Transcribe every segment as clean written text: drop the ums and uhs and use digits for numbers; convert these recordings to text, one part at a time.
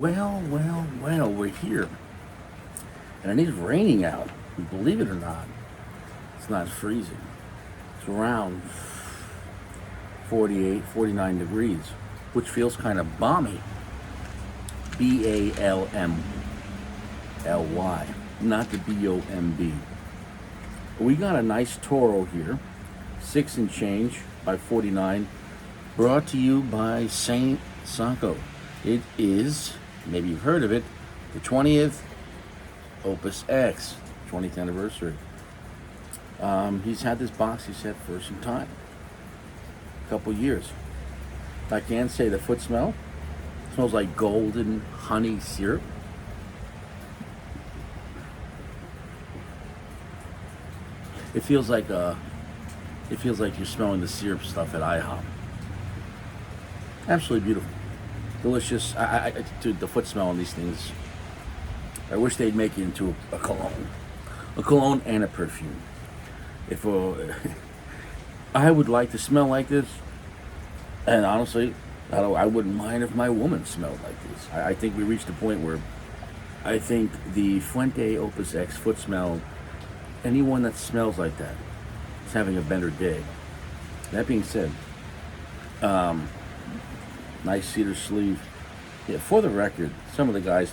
Well, we're here. And it is raining out. Believe it or not, it's not freezing. It's around 48, 49 degrees, which feels kind of balmy. Balmy, not the BOMB. We got a nice Toro here, 6 and change by 49, brought to you by Saint Sanko. It is, maybe you've heard of it, the 20th Opus X, 20th anniversary. He's had this boxy set for some time, a couple years. I can say the foot smell smells like golden honey syrup. It feels like you're smelling the syrup stuff at IHOP. Absolutely beautiful, delicious. Dude, the foot smell on these things. I wish they'd make it into a cologne and a perfume. If I would like to smell like this, and honestly, I wouldn't mind if my woman smelled like this. I think we reached a point where I think the Fuente Opus X foot smell, anyone that smells like that is having a better day. That being said, nice cedar sleeve. Yeah, for the record, some of the guys,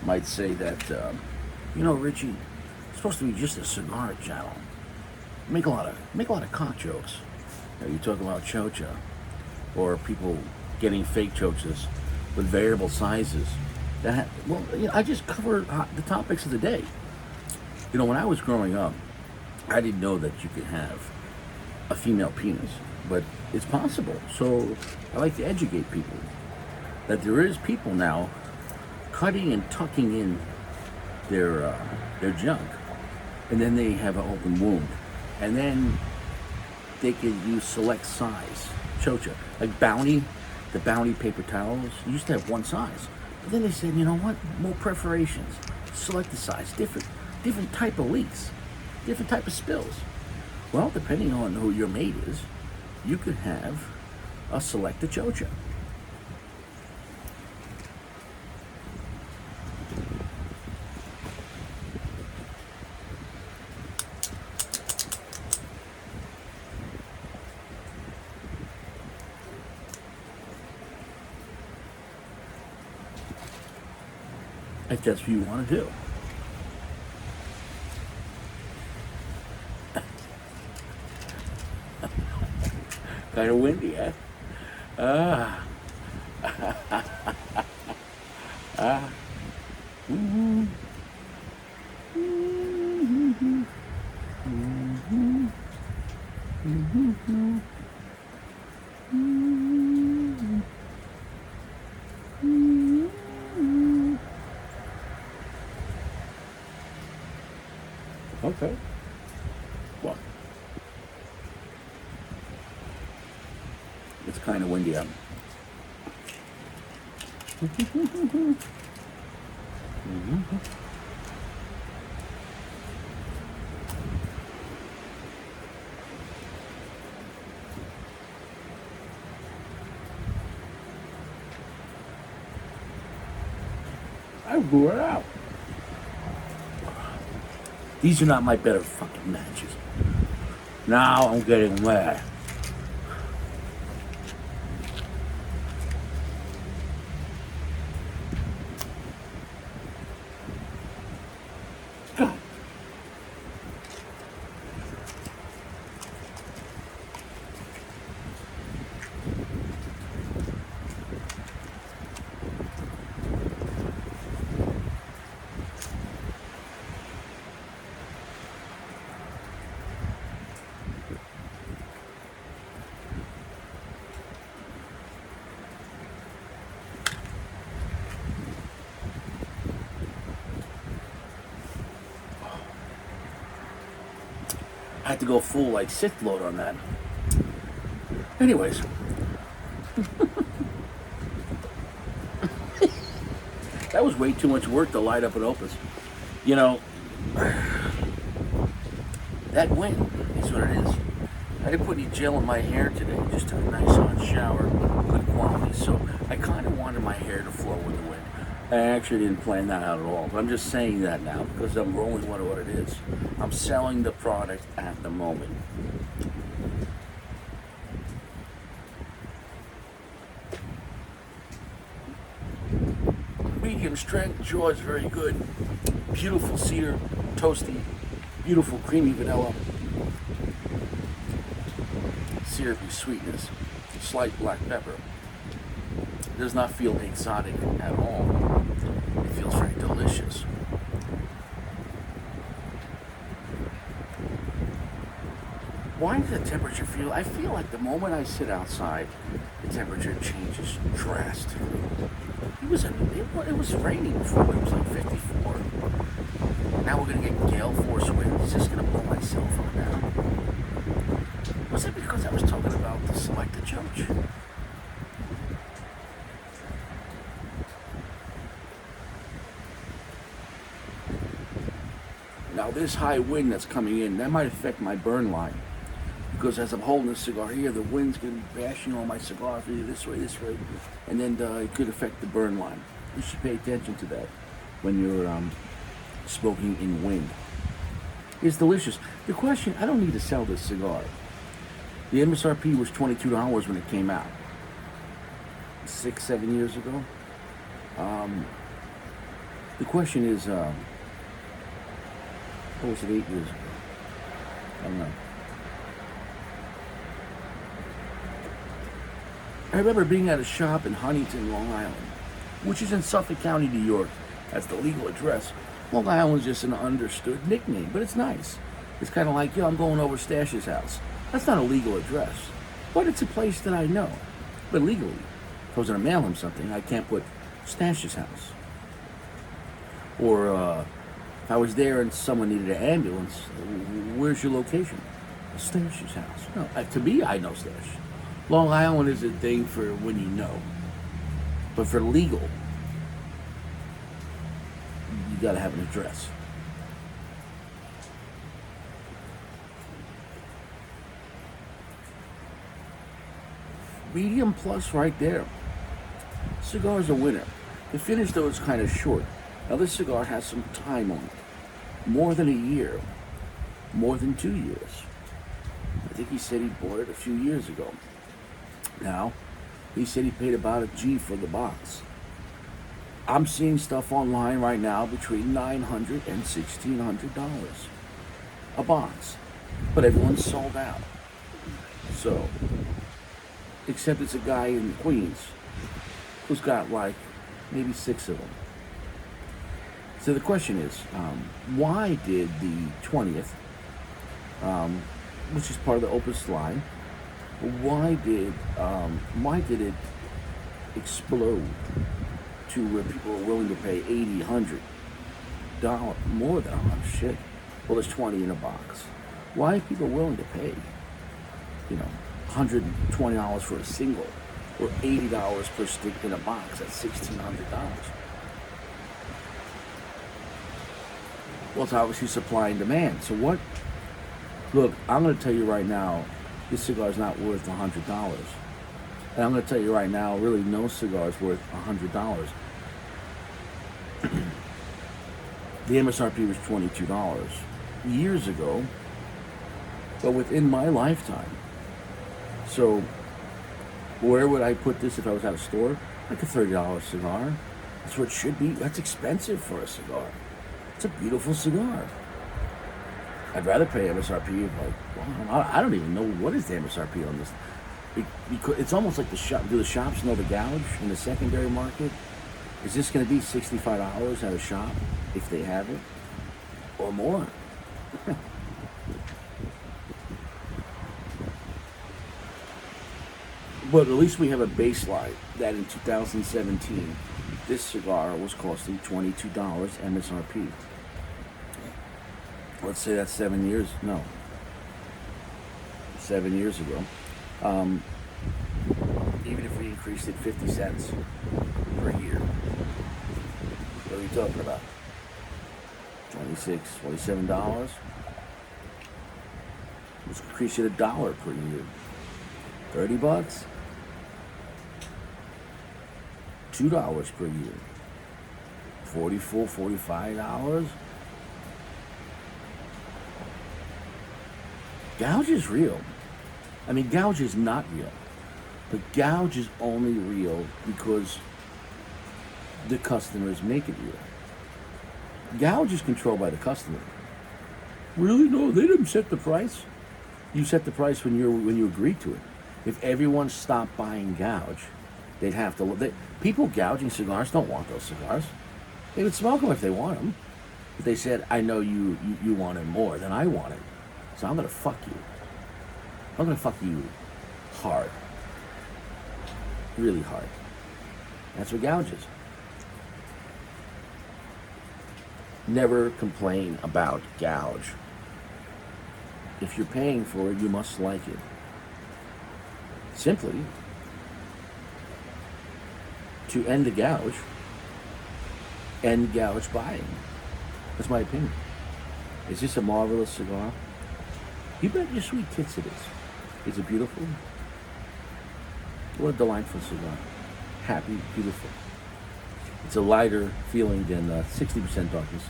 might say that, Richie, it's supposed to be just a cigar channel. Make a lot of cock jokes. You talk about chocha, or people getting fake chochas with variable sizes. I just cover the topics of the day. When I was growing up, I didn't know that you could have a female penis, but it's possible. So I like to educate people that there is people now cutting and tucking in their junk, and then they have an open wound, and then they can use select size chocha, like Bounty. The Bounty paper towels used to have one size, but then they said, you know what, more perforations, select the size, different type of leaks, different type of spills. Well, depending on who your mate is, you could have a selected chocha. If that's what you want to do. Kind of windy, huh? Mm-hmm. Mm-hmm. Mm-hmm. Mm-hmm. Okay. Well, it's kind of windy out. Mm-hmm. I blew it out. These are not my better fucking matches. Now I'm getting wet. God. I had to go full like Sith load on that. Anyways. That was way too much work to light up an Opus. That wind is what it is. I didn't put any gel in my hair today. Just took a nice hot shower. Good quality So I kind of wanted my hair to flow with the wind. I actually didn't plan that out at all, but I'm just saying that now because I'm rolling with what it is. I'm selling the product at the moment. Medium strength, jaw is very good. Beautiful cedar, toasty, beautiful creamy vanilla. Syrupy sweetness, slight black pepper. It does not feel exotic at all. It feels very delicious. Why does the temperature feel? I feel like the moment I sit outside, the temperature changes drastically. It was raining before, but it was like 54. Now we're gonna get gale force winds. It's just gonna blow my cell phone down. Was it because I was talking about the selected judge? Now this high wind that's coming in, that might affect my burn line. Because as I'm holding the cigar here, the wind's going to be bashing on my cigar this way, and then it could affect the burn line. You should pay attention to that when you're smoking in wind. It's delicious. The question, I don't need to sell this cigar. The MSRP was $22 when it came out. 6-7 years ago. The question is, what was it, 8 years ago? I don't know. I remember being at a shop in Huntington, Long Island, which is in Suffolk County, New York. That's the legal address. Long Island's just an understood nickname, but it's nice. It's kind of like, yo, I'm going over Stash's house. That's not a legal address, but it's a place that I know. But legally, if I was going to mail him something, I can't put Stash's house. Or if I was there and someone needed an ambulance, where's your location? Stash's house. No, to me, I know Stash. Long Island is a thing for when you know. But for legal, you gotta have an address. Medium plus right there. Cigar's a winner. The finish though is kind of short. Now this cigar has some time on it. More than a year. More than 2 years. I think he said he bought it a few years ago. Now, he said he paid about a G for the box. I'm seeing stuff online right now between $900 and $1,600 a box. But everyone's sold out. So, except it's a guy in Queens who's got like maybe 6 of them. So the question is, why did the 20th, which is part of the Opus line, why did it explode to where people are willing to pay $80, $100, more than $100? Well, there's 20 in a box. Why are people willing to pay, $120 for a single, or $80 per stick in a box? That's $1,600. Well, it's obviously supply and demand. So what? Look, I'm going to tell you right now, this cigar is not worth $100. And I'm going to tell you right now, really no cigar is worth $100. The MSRP was $22 years ago, but within my lifetime. So where would I put this if I was at a store? Like a $30 cigar. That's what it should be. That's expensive for a cigar. It's a beautiful cigar. I'd rather pay MSRP of I don't even know what is the MSRP on this. Because it's almost like the shop. Do the shops know the gouge in the secondary market? Is this going to be $65 at a shop if they have it, or more? But at least we have a baseline that in 2017, this cigar was costing $22 MSRP. Let's say that's 7 years. No, 7 years ago. Even if we increased it 50 cents per year, what are you talking about? $26, $27? Let's increase it $1 per year. $30? $2 per year. $44, $45. Gouge is real. I mean, gouge is not real. But gouge is only real because the customers make it real. Gouge is controlled by the customer. Really? No, they didn't set the price. You set the price when you agreed to it. If everyone stopped buying gouge, they'd have to. People gouging cigars don't want those cigars. They would smoke them if they want them. But they said, I know you want it more than I want it. So I'm going to fuck you. I'm going to fuck you hard. Really hard. That's what gouge is. Never complain about gouge. If you're paying for it, you must like it. Simply, to end the gouge, end gouge buying. That's my opinion. Is this a marvelous cigar? You bet your sweet tits it is. Is it beautiful? What a delightful cigar. Happy, beautiful. It's a lighter feeling than 60% darkness.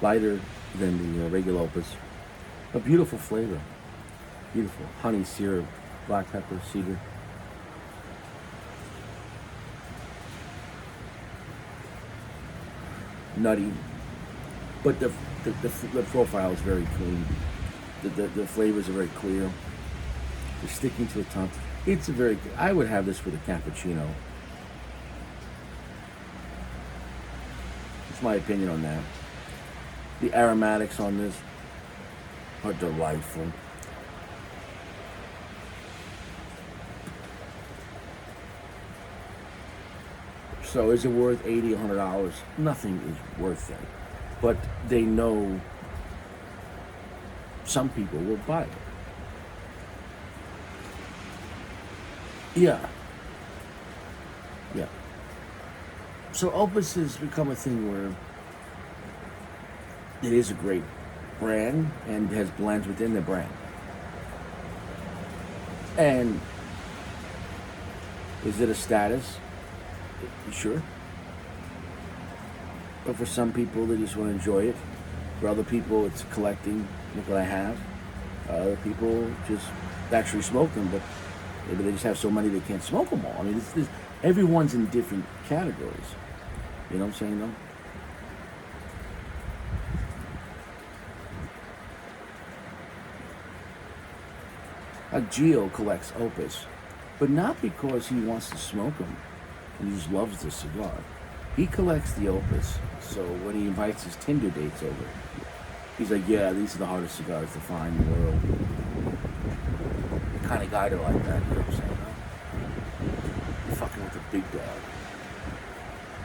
Lighter than the regular Opus. A beautiful flavor. Beautiful. Honey, syrup, black pepper, cedar. Nutty. But the profile is very clean. The flavors are very clear. They're sticking to the tongue. It's a very, I would have this with a cappuccino. That's my opinion on that. The aromatics on this are delightful. So is it worth $80, $100? Nothing is worth it. But they know some people will buy it. Yeah. Yeah. So Opus has become a thing where it is a great brand and has blends within the brand. And is it a status? Sure. But for some people, they just want to enjoy it. For other people, it's collecting. Look what I have. Other people just actually smoke them, but maybe they just have so many they can't smoke them all. I mean, everyone's in different categories. You know what I'm saying, though? Gio collects Opus, but not because he wants to smoke them and he just loves the cigar. He collects the Opus, so when he invites his Tinder dates over, he's like, yeah, these are the hardest cigars to find in the world. The kind of guy to like that, you know what I'm saying? Huh? You're fucking with a big dog.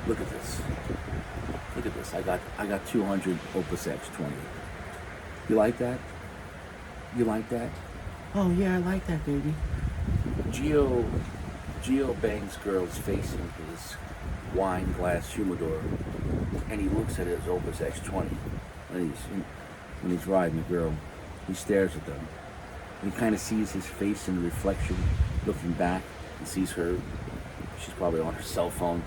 Look at this. Look at this. I got 200 Opus X 20. You like that? You like that? Oh yeah, I like that, baby. Gio bangs girls facing his wine glass humidor, and he looks at his Opus X 20 when he's riding a girl. He stares at them. And he kind of sees his face in the reflection, looking back. He sees her. She's probably on her cell phone,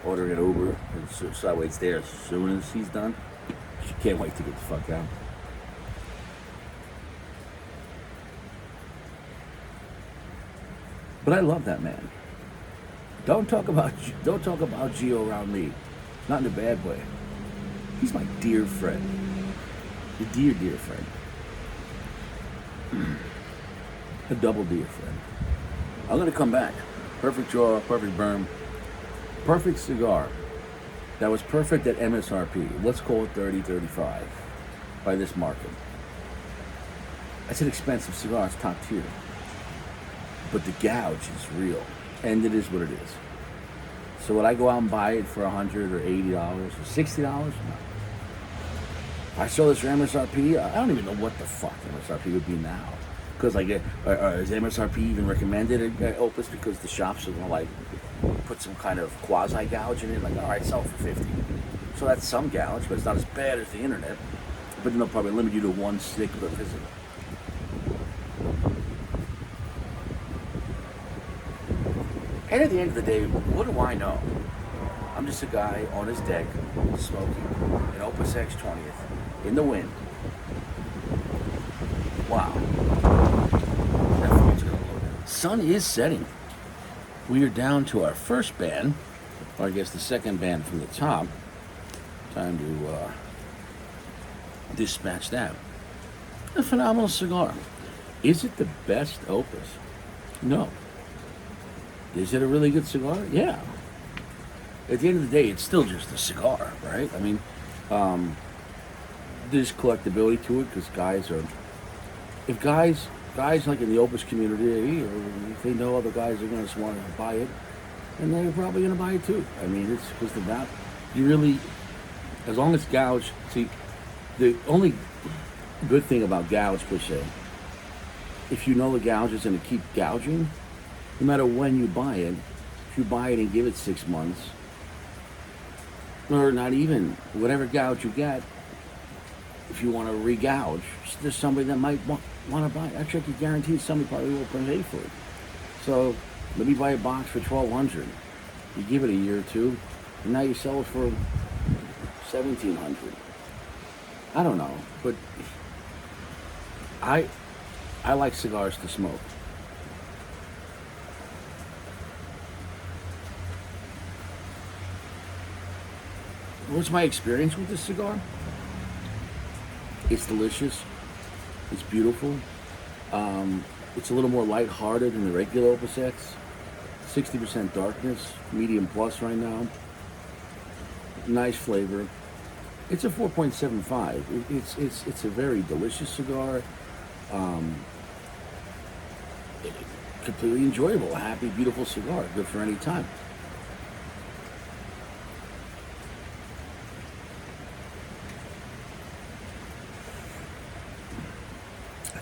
ordering an Uber, and so that way it's there as soon as he's done. She can't wait to get the fuck out. But I love that man. Don't talk about Gio around me. Not in a bad way. He's my dear friend. A dear, dear friend. A double dear friend. I'm gonna come back. Perfect draw, perfect berm, perfect cigar. That was perfect at MSRP. Let's call it $30, $35 by this market. That's an expensive cigar. It's top tier. But the gouge is real, and it is what it is. So would I go out and buy it for $100 or $80 or $60? No. If I saw this for MSRP, I don't even know what the fuck MSRP would be now. Because like, is MSRP even recommended at Opus? Because the shops are gonna put some kind of quasi gouge in it. Like, all right, sell it for $50. So that's some gouge, but it's not as bad as the internet. But then they'll probably limit you to one stick per visit. And at the end of the day, what do I know? I'm just a guy on his deck smoking an Opus X 20th in the wind. Wow. That phone's gonna blow down. Sun is setting. We are down to our first band, or I guess the second band from the top. Time to dispatch that. A phenomenal cigar. Is it the best Opus? No. Is it a really good cigar? Yeah. At the end of the day, it's still just a cigar, right? I mean, there's collectability to it because guys like in the Opus community, or if they know other guys are going to want to buy it, and they're probably going to buy it too. I mean, it's because the value, you really, as long as gouge, see, the only good thing about gouge per se, if you know the gouge is going to keep gouging, no matter when you buy it, if you buy it and give it 6 months, or not even, whatever gouge you get, if you want to re-gouge, there's somebody that might want to buy it. Actually, I can guarantee somebody probably will pay for it. So, let me buy a box for $1,200. You give it a year or two, and now you sell it for $1,700. I don't know, but I like cigars to smoke. What's my experience with this cigar? It's delicious. It's beautiful. It's a little more lighthearted than the regular Opus X. 60% darkness, medium plus right now. Nice flavor. It's a 4.75. It's a very delicious cigar. Completely enjoyable. A happy, beautiful cigar. Good for any time.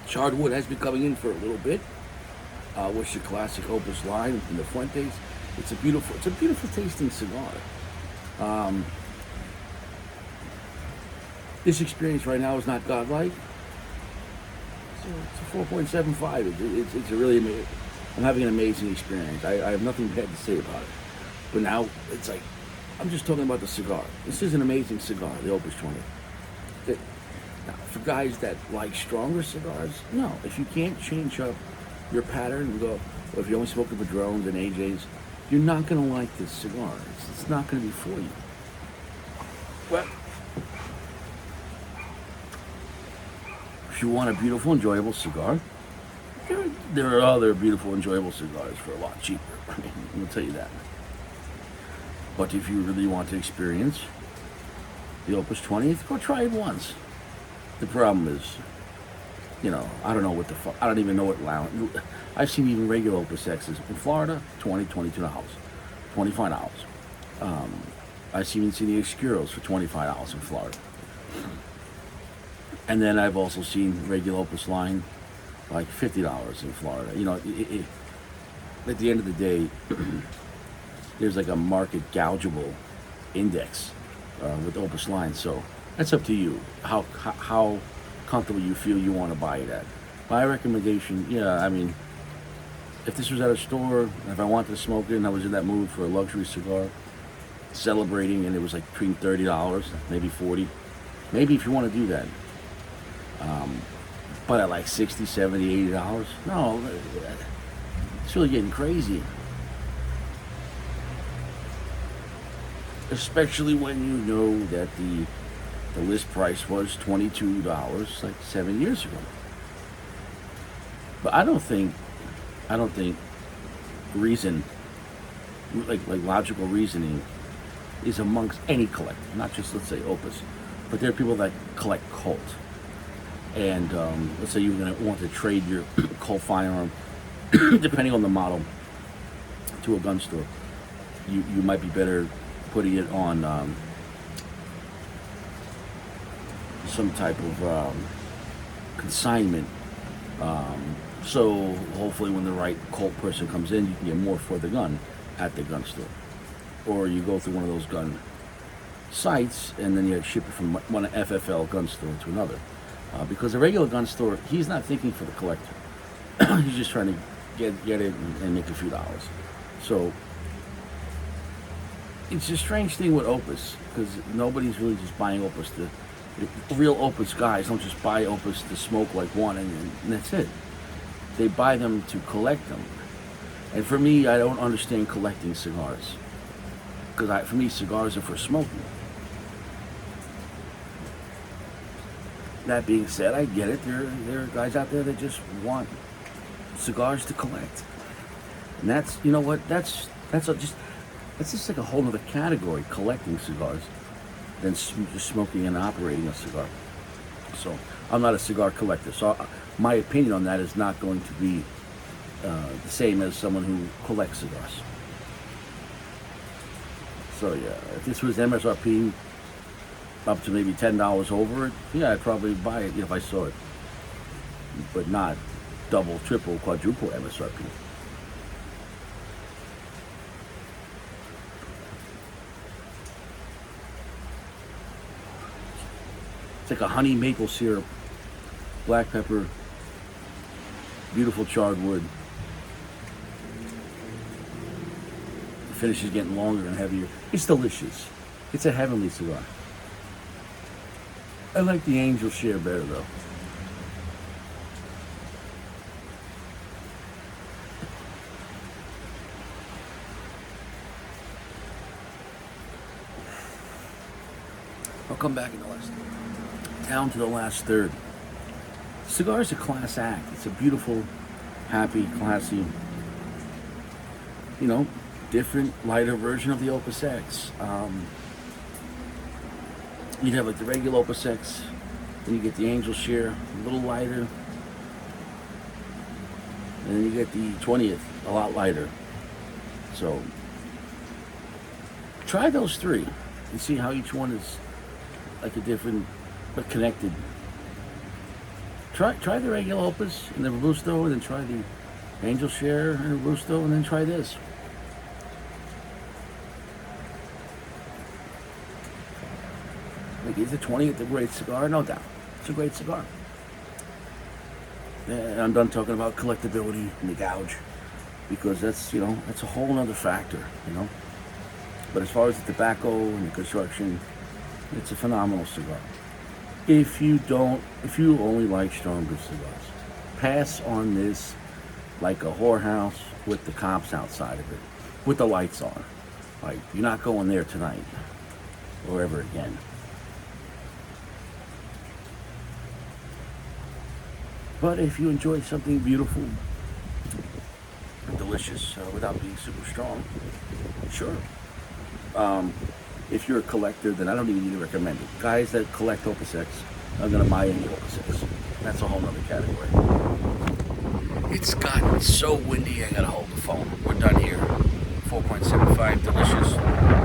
Charred wood has been coming in for a little bit. With your classic Opus line in the Fuentes. It's a beautiful tasting cigar. This experience right now is not godlike. It's a 4.75. It's a really amazing. I'm having an amazing experience. I have nothing bad to say about it. But now it's like, I'm just talking about the cigar. This is an amazing cigar, the Opus 20. Now, for guys that like stronger cigars, no. If you can't change up your pattern and go, or if you only smoke the Padrones and AJs, you're not going to like this cigar. It's not going to be for you. Well, if you want a beautiful, enjoyable cigar, there are other beautiful, enjoyable cigars for a lot cheaper. I mean, I'll tell you that. But if you really want to experience the Opus 20th, go try it once. The problem is, I don't know what the fuck, I don't even know what lounge. I've seen even regular Opus X's in Florida, $20, $22, $25. I've even seen the Oscuros for $25 in Florida. And then I've also seen regular Opus line like $50 in Florida. At the end of the day, there's like a market gougeable index with Opus line. So that's up to you. How comfortable you feel you want to buy it at. My recommendation, if this was at a store, if I wanted to smoke it and I was in that mood for a luxury cigar, celebrating, and it was like between $30, maybe $40, maybe if you want to do that. But at like $60, $70, $80, no, it's really getting crazy. Especially when you know that the list price was $22 like 7 years ago. But I don't think reason, like logical reasoning, is amongst any collector, not just, let's say, Opus, but there are people that collect Colt. And let's say you're going to want to trade your Colt firearm, depending on the model, to a gun store. You might be better putting it on some type of consignment. So hopefully when the right Colt person comes in, you can get more for the gun at the gun store. Or you go through one of those gun sites and then you ship it from one FFL gun store to another. Because a regular gun store, he's not thinking for the collector. He's just trying to get it and make a few dollars. So it's a strange thing with Opus because nobody's really just buying Opus. The real Opus guys don't just buy Opus to smoke like one and that's it. They buy them to collect them. And for me, I don't understand collecting cigars because for me, cigars are for smoking. That being said, I get it. There are guys out there that just want cigars to collect, and that's, you know what, that's just like a whole other category, collecting cigars, than just smoking and operating a cigar. So I'm not a cigar collector, so my opinion on that is not going to be the same as someone who collects cigars. So yeah, if this was MSRP up to maybe $10 over it, yeah, I'd probably buy it if I saw it, but not double, triple, quadruple MSRP. It's like a honey maple syrup, black pepper, beautiful charred wood. The finish is getting longer and heavier. It's delicious. It's a heavenly cigar. I like the Angel Share better though. I'll come back in the last, down to the last third. Cigar is a class act. It's a beautiful, happy, classy, different, lighter version of the Opus X. You'd have like the regular Opus X, then you get the Angel Share, a little lighter, and then you get the 20th, a lot lighter. So try those three and see how each one is like a different but connected. Try the regular Opus and the Robusto, and then try the Angel Share and Robusto, and then try this. Like, is the 20th a great cigar? No doubt. It's a great cigar. And I'm done talking about collectability and the gouge, because that's a whole other factor, But as far as the tobacco and the construction, it's a phenomenal cigar. If you only like stronger cigars, pass on this like a whorehouse with the cops outside of it, with the lights on. Like, you're not going there tonight or ever again. But if you enjoy something beautiful and delicious without being super strong, sure. If you're a collector, then I don't even need to recommend it. Guys that collect Opus X are going to buy any Opus X. That's a whole other category. It's gotten so windy, I got to hold the phone. We're done here. 4.75, delicious.